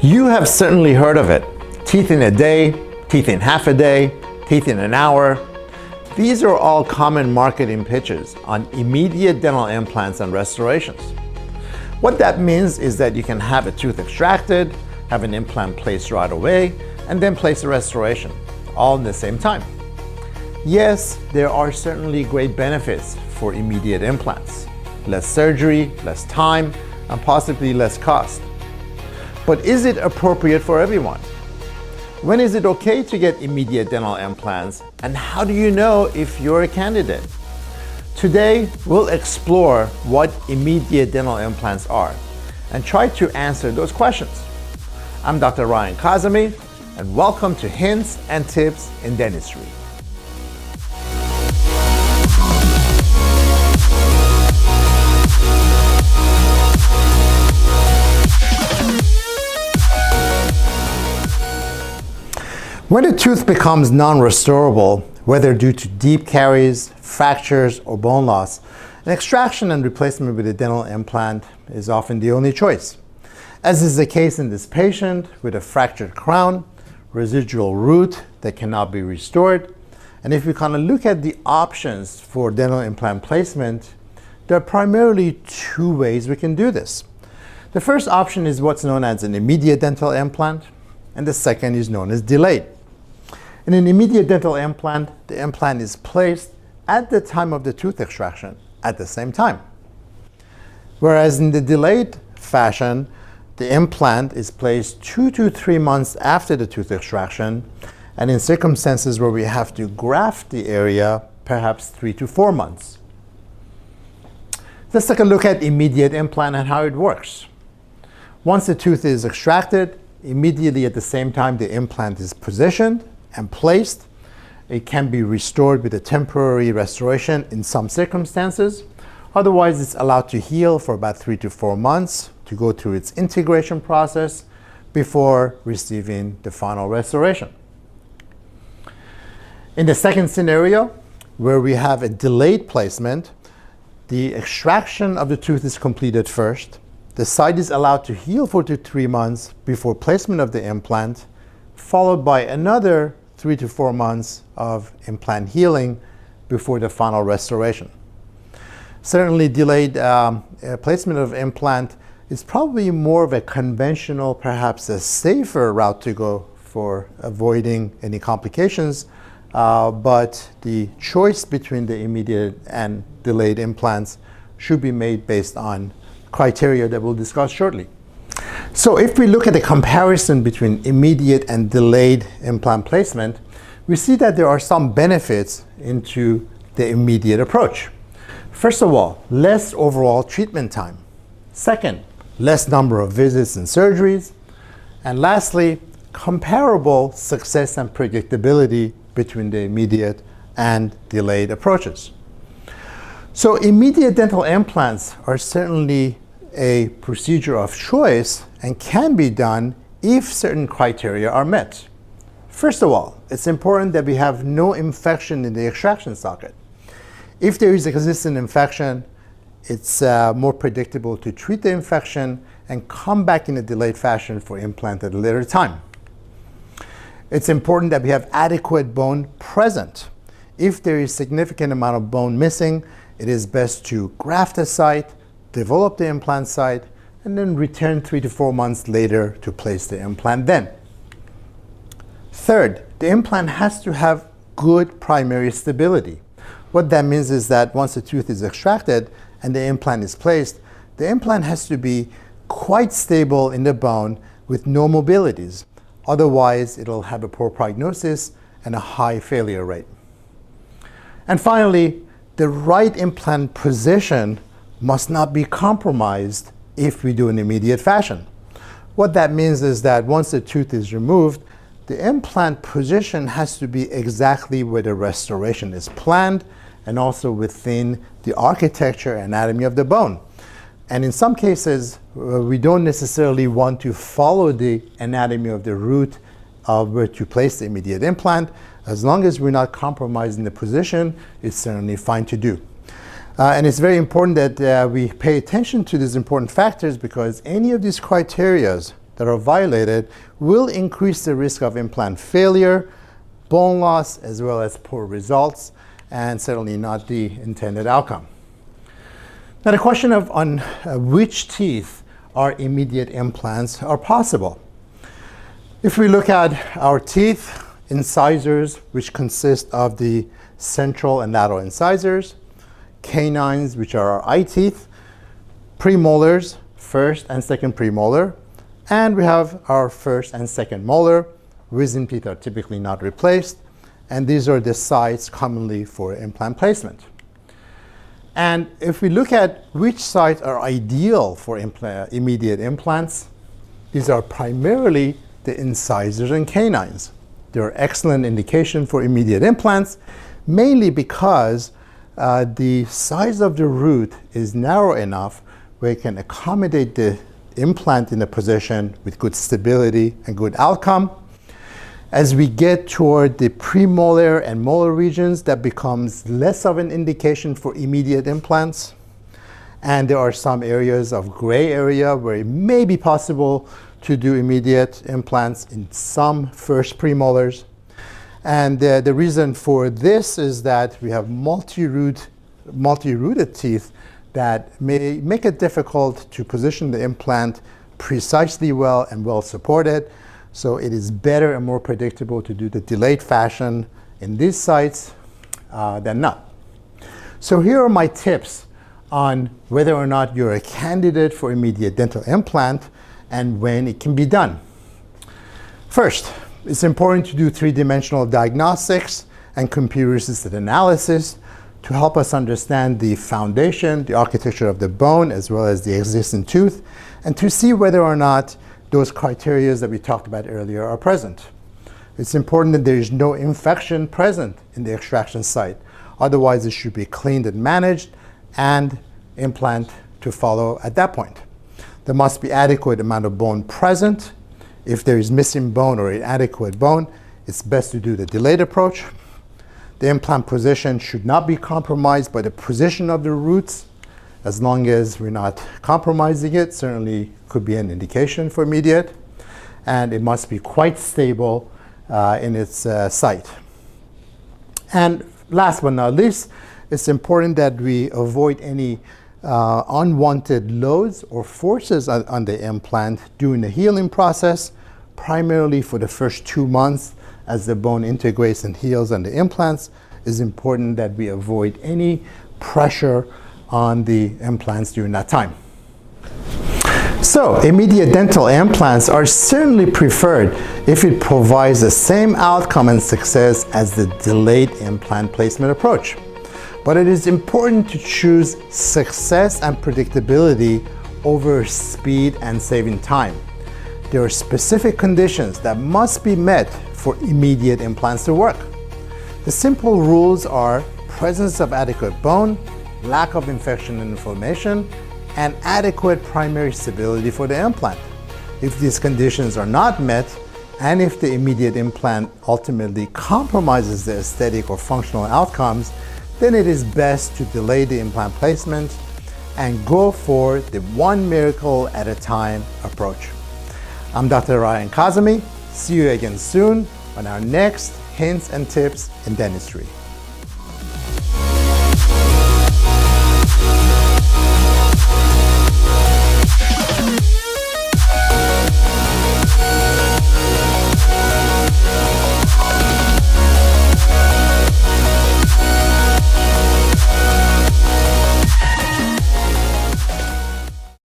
You have certainly heard of it. Teeth in a day, teeth in half a day, teeth in an hour. These are all common marketing pitches on immediate dental implants and restorations. What that means is that you can have a tooth extracted, have an implant placed right away, and then place a restoration, all in the same time. Yes, there are certainly great benefits for immediate implants. Less surgery, less time, and possibly less cost. But is it appropriate for everyone? When is it okay to get immediate dental implants, and how do you know if you're a candidate? Today, we'll explore what immediate dental implants are and try to answer those questions. I'm Dr. Ryan Kazemi, and welcome to Hints and Tips in Dentistry. When a tooth becomes non-restorable, whether due to deep caries, fractures, or bone loss, an extraction and replacement with a dental implant is often the only choice. As is the case in this patient with a fractured crown, residual root that cannot be restored. And if we kind of look at the options for dental implant placement, there are primarily two ways we can do this. The first option is what's known as an immediate dental implant, and the second is known as delayed. In an immediate dental implant, the implant is placed at the time of the tooth extraction at the same time. Whereas in the delayed fashion, the implant is placed 2 to 3 months after the tooth extraction, and in circumstances where we have to graft the area, perhaps 3 to 4 months. Let's take a look at immediate implant and how it works. Once the tooth is extracted, immediately at the same time the implant is positioned and placed. It can be restored with a temporary restoration in some circumstances. Otherwise, it's allowed to heal for about 3 to 4 months to go through its integration process before receiving the final restoration. In the second scenario, where we have a delayed placement, the extraction of the tooth is completed first. The site is allowed to heal for 2 to 3 months before placement of the implant, followed by another 3 to 4 months of implant healing before the final restoration. Certainly delayed placement of implant is probably more of a conventional, perhaps a safer route to go for avoiding any complications, but the choice between the immediate and delayed implants should be made based on criteria that we'll discuss shortly. So if we look at the comparison between immediate and delayed implant placement, we see that there are some benefits into the immediate approach. First of all, less overall treatment time. Second, less number of visits and surgeries. And lastly, comparable success and predictability between the immediate and delayed approaches. So immediate dental implants are certainly a procedure of choice and can be done if certain criteria are met. First of all, it's important that we have no infection in the extraction socket. If there is existing infection, it's more predictable to treat the infection and come back in a delayed fashion for implant at a later time. It's important that we have adequate bone present. If there is significant amount of bone missing, it is best to graft the site, develop the implant site, and then return 3 to 4 months later to place the implant then. Third, the implant has to have good primary stability. What that means is that once the tooth is extracted and the implant is placed, the implant has to be quite stable in the bone with no mobilities. Otherwise, it'll have a poor prognosis and a high failure rate. And finally, the right implant position must not be compromised if we do an immediate fashion. What that means is that once the tooth is removed, the implant position has to be exactly where the restoration is planned and also within the architecture and anatomy of the bone. And in some cases, we don't necessarily want to follow the anatomy of the root of where to place the immediate implant. As long as we're not compromising the position, it's certainly fine to do. And it's very important that we pay attention to these important factors, because any of these criteria that are violated will increase the risk of implant failure, bone loss, as well as poor results, and certainly not the intended outcome. Now the question of on which teeth are immediate implants are possible. If we look at our teeth, incisors, which consist of the central and lateral incisors, canines, which are our eye teeth, premolars, first and second premolar, and we have our first and second molar. Wisdom teeth are typically not replaced, and these are the sites commonly for implant placement. And if we look at which sites are ideal for immediate implants, these are primarily the incisors and canines. They're excellent indication for immediate implants, mainly because the size of the root is narrow enough where it can accommodate the implant in a position with good stability and good outcome. As we get toward the premolar and molar regions, that becomes less of an indication for immediate implants. And there are some areas of gray area where it may be possible to do immediate implants in some first premolars. And the reason for this is that we have multi-rooted teeth that may make it difficult to position the implant precisely well and well supported. So it is better and more predictable to do the delayed fashion in these sites than not. So here are my tips on whether or not you're a candidate for immediate dental implant and when it can be done. First, it's important to do three-dimensional diagnostics and computer-assisted analysis to help us understand the foundation, the architecture of the bone, as well as the existing tooth, and to see whether or not those criteria that we talked about earlier are present. It's important that there is no infection present in the extraction site. Otherwise, it should be cleaned and managed and implant to follow at that point. There must be adequate amount of bone present. If there is missing bone or inadequate bone, it's best to do the delayed approach. The implant position should not be compromised by the position of the roots. As long as we're not compromising it, certainly could be an indication for immediate. And it must be quite stable in its site. And last but not least, it's important that we avoid any unwanted loads or forces on the implant during the healing process, primarily for the first 2 months as the bone integrates and heals on the implants. It's important that we avoid any pressure on the implants during that time. So, immediate dental implants are certainly preferred if it provides the same outcome and success as the delayed implant placement approach. But it is important to choose success and predictability over speed and saving time. There are specific conditions that must be met for immediate implants to work. The simple rules are presence of adequate bone, lack of infection and inflammation, and adequate primary stability for the implant. If these conditions are not met, and if the immediate implant ultimately compromises the aesthetic or functional outcomes, then it is best to delay the implant placement and go for the one miracle at a time approach. I'm Dr. Ryan Kazemi. See you again soon on our next Hints and Tips in Dentistry.